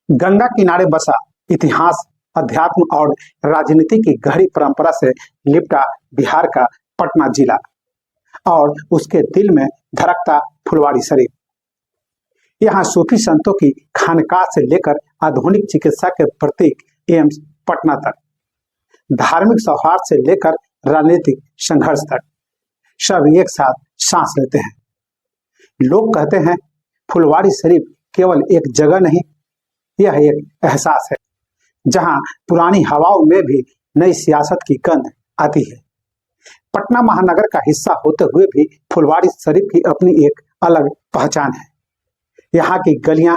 गंगा किनारे बसा, इतिहास, अध्यात्म और राजनीति की गहरी परंपरा से लिपटा बिहार का पटना जिला और उसके दिल में धड़कता फुलवारी शरीफ। यहाँ सूफी संतों की खानकाह से लेकर आधुनिक चिकित्सा के प्रतीक एम्स पटना तक, धार्मिक सौहार्द से लेकर राजनीतिक संघर्ष तक, सब एक साथ सांस लेते हैं। लोग कहते हैं फुलवारी शरीफ केवल एक जगह नहीं, यह एक एहसास है जहां पुरानी हवाओं में भी नई सियासत की गंध आती है। पटना महानगर का हिस्सा होते हुए भी फुलवारी शरीफ की अपनी एक अलग पहचान है। यहाँ की गलियां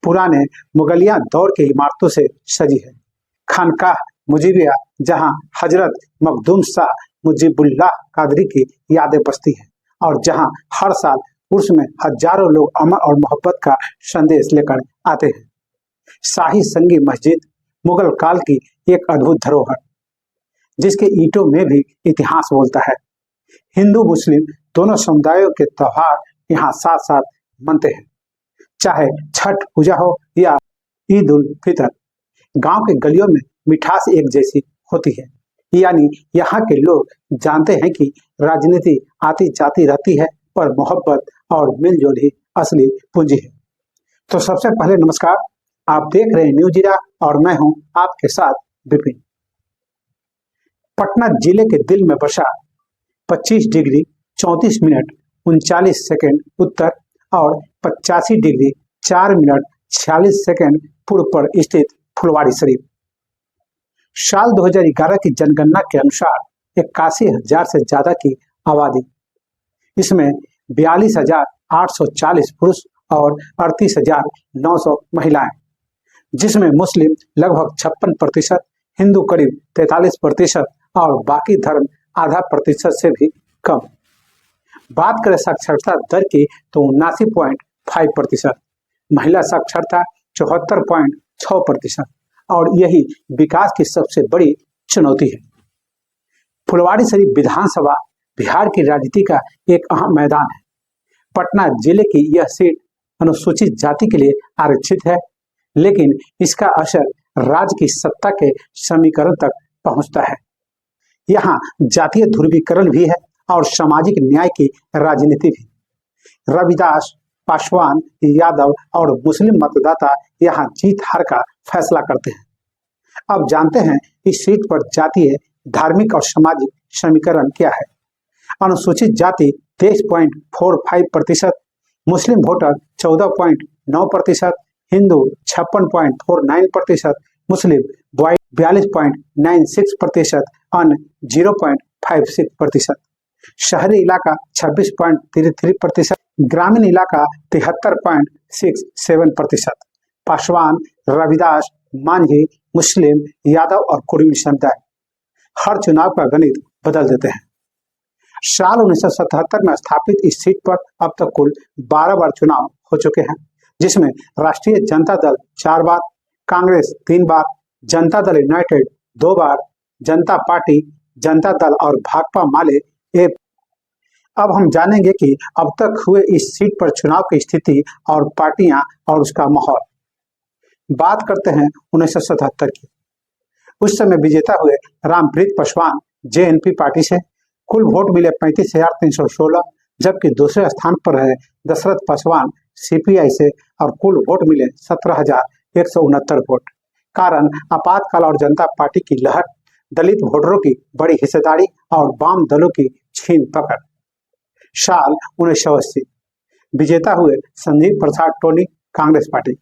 पुराने मुगलिया दौर की इमारतों से सजी है। खानकाह मुजीबिया, जहां हजरत मखदूम शाह मुजीबुल्लाह कादरी की यादें बसती हैं और जहां हर साल उर्स में हजारों लोग अमन और मोहब्बत का संदेश लेकर आते हैं। शाही संगी मस्जिद, मुगल काल की एक अद्भुत धरोहर जिसके ईंटों में भी इतिहास बोलता है। हिंदू मुस्लिम दोनों समुदायों के त्योहार यहाँ साथ साथ मनते हैं, चाहे छठ पूजा हो या ईद उल फितर। गांव के गलियों में मिठास एक जैसी होती है, यानी यहाँ के लोग जानते हैं कि राजनीति आती जाती रहती है, पर मोहब्बत और मिलजुल ही असली पूंजी है। तो सबसे पहले नमस्कार, आप देख रहे हैं न्यूज़ जीरा और मैं हूं आपके साथ विपिन। पटना जिले के दिल में बसा 25 डिग्री 34 मिनट 39 सेकंड उत्तर और 85 डिग्री 4 मिनट 46 सेकंड पूर्व पर स्थित फुलवारी शरीफ। साल 2011 की जनगणना के अनुसार 81,000 से ज्यादा की आबादी, इसमें 42,840 पुरुष और 38,900 महिलाएं, जिसमें मुस्लिम लगभग 56%, हिंदू करीब 43% और बाकी धर्म आधा प्रतिशत से भी कम। बात करें साक्षरता दर की तो 79.5%, महिला साक्षरता 74.6% और यही विकास की सबसे बड़ी चुनौती है। फुलवारी शरीफ विधानसभा बिहार की राजनीति का एक अहम मैदान है। पटना जिले की यह सीट अनुसूचित जाति के लिए आरक्षित है, लेकिन इसका असर राज्य की सत्ता के समीकरण तक पहुंचता है। यहाँ जातीय ध्रुवीकरण भी है और सामाजिक न्याय की राजनीति भी। रविदास, पासवान, यादव और मुस्लिम मतदाता यहाँ जीत हार का फैसला करते हैं। अब जानते हैं इस सीट पर जातीय, धार्मिक और सामाजिक समीकरण क्या है। अनुसूचित जाति 23.45%, मुस्लिम वोटर 14.9%, हिंदू 56.49%, मुस्लिम 42.96%, अन्य 0.56%, शहरी इलाका 26.33%, ग्रामीण इलाका 73.67%। पासवान, रविदास, मांझी, मुस्लिम, यादव और कुर्मी समुदाय हर चुनाव का गणित बदल देते हैं। साल 1977 में स्थापित इस सीट पर अब तक कुल 12 बार चुनाव हो चुके हैं, जिसमें राष्ट्रीय जनता दल 4 बार, कांग्रेस 3 बार, जनता दल यूनाइटेड 2 बार, जनता पार्टी, जनता दल और भाकपा माले एक। अब हम जानेंगे कि अब तक हुए इस सीट पर चुनाव की स्थिति और पार्टियां और उसका माहौल। बात करते हैं 1977 की। उस समय विजेता हुए रामप्रीत पासवान जेएनपी पार्टी से। कुल वोट मिले 35,316, जबकि दूसरे स्थान पर है दशरथ पासवान सीपीआई से और कुल वोट मिले 17,169 वोट। कारण आपातकाल और जनता पार्टी की लहर, दलित वोटरों की बड़ी हिस्सेदारी और वाम दलों की छीन पकड़। साल 1980 विजेता हुए संजीव प्रसाद टोनी कांग्रेस पार्टी।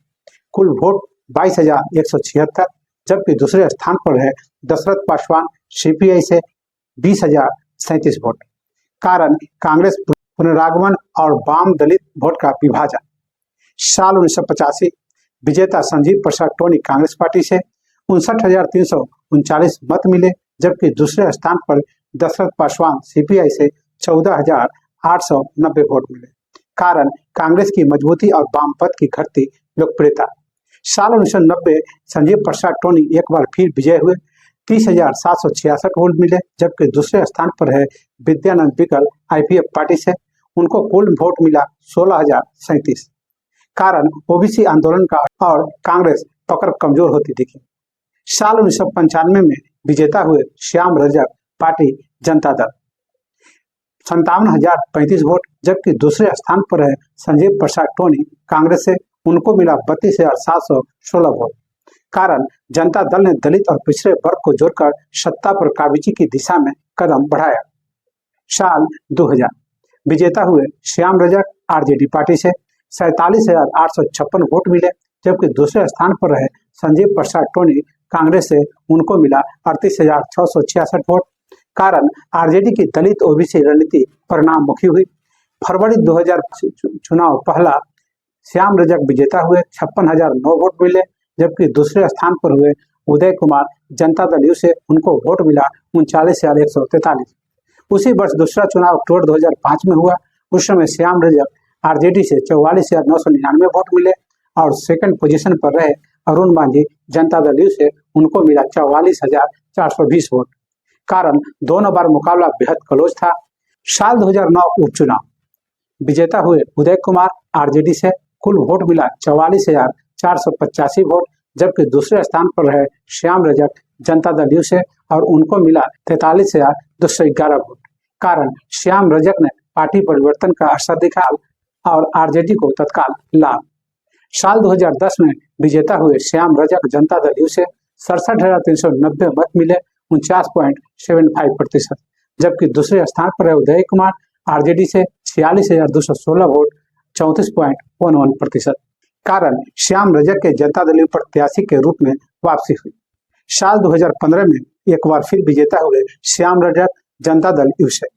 कुल वोट 22,176, जबकि दूसरे स्थान पर है दशरथ पासवान सीपीआई से 20,037 वोट। कारण कांग्रेस पुनरागमन और वाम दलित वोट का विभाजन। साल 1985 विजेता संजीव प्रसाद टोनी कांग्रेस पार्टी से 59,339 मत मिले, जबकि दूसरे स्थान पर दशरथ पासवान सीपीआई से 14,890 वोट मिले। कारण कांग्रेस की मजबूती और वामपंथ की घटती लोकप्रियता। साल 1990 संजीव प्रसाद टोनी एक बार फिर विजय हुए, 30,766 वोट मिले, जबकि दूसरे स्थान पर है विद्यानंद विकल आईपीएफ पार्टी से। उनको कुल वोट मिला 16,037। कारण ओबीसी आंदोलन का और कांग्रेस पकड़ कमजोर होती दिखी। साल 1995 में विजेता हुए श्याम रजक पार्टी जनता दल 57,035 वोट, जबकि दूसरे स्थान पर है संजीव प्रसाद टोनी कांग्रेस से, उनको मिला 32,716 वोट। कारण जनता दल ने दलित और पिछड़े वर्ग को जोड़कर सत्ता पर काबिजी की दिशा में कदम बढ़ाया। साल 2000 विजेता हुए श्याम रजक आरजेडी पार्टी से 47,856 वोट मिले, जबकि दूसरे स्थान पर रहे संजीव प्रसाद टोनी कांग्रेस से, उनको मिला 38,666 वोट। कारण आरजेडी की दलित ओबीसी रणनीति परिणाममुखी हुई। फरवरी 2000 चुनाव पहला श्याम रजक विजेता हुए, 56,009 वोट मिले, जबकि दूसरे स्थान पर हुए उदय कुमार जनता दल यू से, उनको वोट मिला 39,143। उसी वर्ष दूसरा चुनाव अक्टूबर 2005 में हुआ। उस समय श्याम रजक आरजेडी से 44,999 वोट मिले और सेकंड पोजीशन पर रहे अरुण मांझी जनता दल यू से, उनको मिला 44,420 वोट। कारण दोनों बार मुकाबला बेहद क्लोज था। साल 2009 उपचुनाव विजेता हुए उदय कुमार आरजेडी से, कुल वोट मिला 44,485 वोट, जबकि दूसरे स्थान पर रहे श्याम रजक जनता दल यू से और उनको मिला 43,211 वोट। कारण श्याम रजक ने पार्टी परिवर्तन का असर दिखाया और आरजेडी को तत्काल लाभ। साल 2010 में विजेता हुए श्याम रजक जनता दल यू से 67,390 मत मिले, 49.75%, जबकि दूसरे स्थान पर है उदय कुमार आरजेडी से 46,216 वोट, 34.11%। कारण श्याम रजक के जनता दल यू प्रत्याशी के रूप में वापसी हुई। साल 2015 में एक बार फिर विजेता हुए श्याम रजक जनता दल यू से,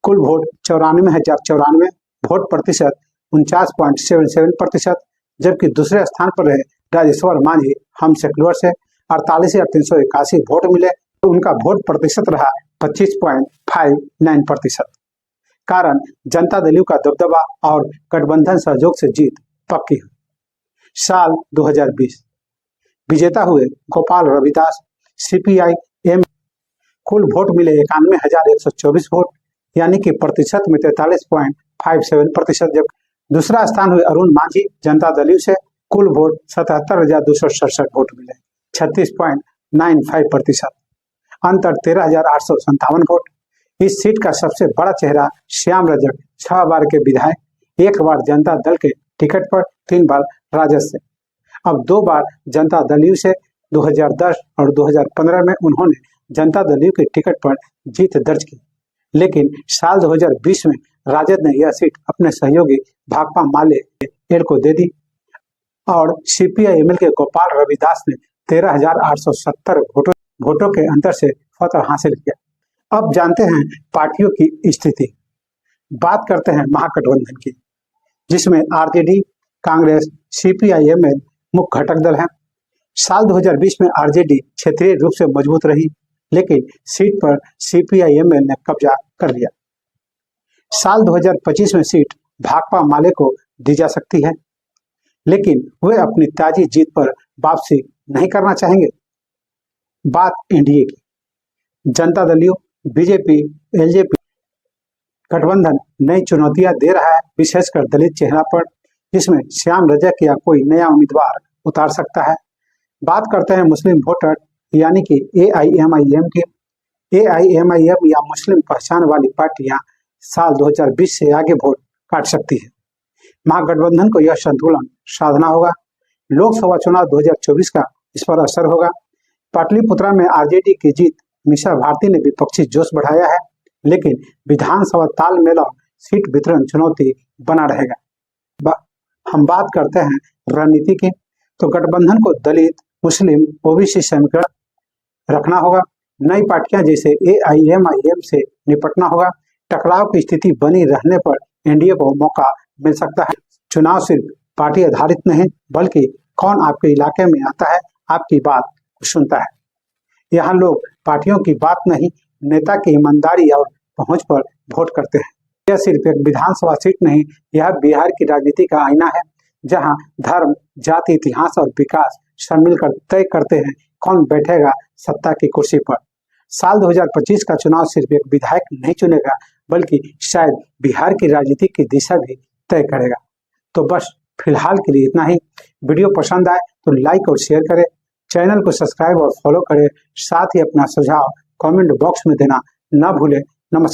कुल वोट 94,094, वोट प्रतिशत 49.77%, जबकि दूसरे स्थान पर रहे राजेश्वर मांझी हम सेक्युलर से 48,381 वोट मिले, तो उनका वोट प्रतिशत रहा 25.59%। कारण जनता दल यू का दबदबा और गठबंधन सहयोग से जीत पक्की हुई। साल 2020 विजेता हुए गोपाल रविदास सीपीआई एम, कुल वोट मिले 91,124 वोट, यानी कि प्रतिशत में 43.57%, जब दूसरा स्थान हुए अरुण मांझी जनता दल यू से, कुल वोट 77,267 वोट मिले, 36.95%, अंतर 13,857 वोट। इस सीट का सबसे बड़ा चेहरा श्याम रजक 6 बार के विधायक, 1 बार जनता दल के टिकट पर, 3 बार राजद से, अब 2 बार जनता दल यू से। 2010 और 2015 में उन्होंने जनता दल यू के टिकट पर जीत दर्ज की, लेकिन साल 2020 में राजद ने यह सीट अपने सहयोगी भाकपा माले एल को दे दी और सीपीआई-एमएल के गोपाल रविदास ने 13,870 वोटों के अंतर से फतह हासिल किया। अब जानते हैं पार्टियों की स्थिति। बात करते हैं महागठबंधन की, जिसमें आरजेडी, कांग्रेस, सीपीआई-एमएल मुख्य घटक दल हैं। साल 2020 में आरजेडी क्षेत्रीय रूप से मजबूत रही, लेकिन सीट पर सीपीआई-एमएल ने कब्जा कर लिया। साल 2025 में सीट भाकपा माले को दी जा सकती है, लेकिन वे अपनी ताजी जीत पर वापसी नहीं करना चाहेंगे। बात एनडीए की, Janata Dal you, BJP, LJP गठबंधन नई चुनौतियां दे रहा है, विशेषकर दलित चेहरा पर, जिसमें श्याम रजक या कोई नया उम्मीदवार उतार सकता है। बात करते हैं मुस्लिम वोटर यानी कि एआईएमआईएम की। एआईएमआईएम या मुस्लिम पहचान वाली पार्टियां साल 2020 से आगे वोट काट सकती है। महागठबंधन को यह संतुलन साधना होगा। लोकसभा चुनाव 2024 का इस पर असर होगा। पाटलिपुत्रा में आरजेडी की जीत मीसा भारती ने विपक्षी जोश बढ़ाया है, लेकिन विधानसभा तालमेल और सीट वितरण चुनौती बना रहेगा। हम बात करते हैं रणनीति की, तो गठबंधन को दलित, मुस्लिम, ओबीसी समीकरण रखना होगा। नई पार्टियां जैसे एआईएमआईएम से निपटना होगा। टकराव की स्थिति बनी रहने पर एनडीए को मौका मिल सकता है। चुनाव सिर्फ पार्टी आधारित नहीं, बल्कि कौन आपके इलाके में आता है, आपकी बात सुनता है। यहाँ लोग पार्टियों की बात नहीं, नेता की ईमानदारी और पहुंच पर वोट करते हैं। यह सिर्फ एक विधानसभा सीट नहीं, यह बिहार की राजनीति का आईना है, जहां धर्म, जाति, इतिहास और विकास सब मिलकर तय करते हैं कौन बैठेगा सत्ता की कुर्सी पर। साल 2025 का चुनाव सिर्फ एक विधायक नहीं चुनेगा, बल्कि शायद बिहार की राजनीति की दिशा भी तय करेगा। तो बस फिलहाल के लिए इतना ही। वीडियो पसंद आए तो लाइक और शेयर करें, चैनल को सब्सक्राइब और फॉलो करें, साथ ही अपना सुझाव कमेंट बॉक्स में देना ना भूलें। नमस्कार।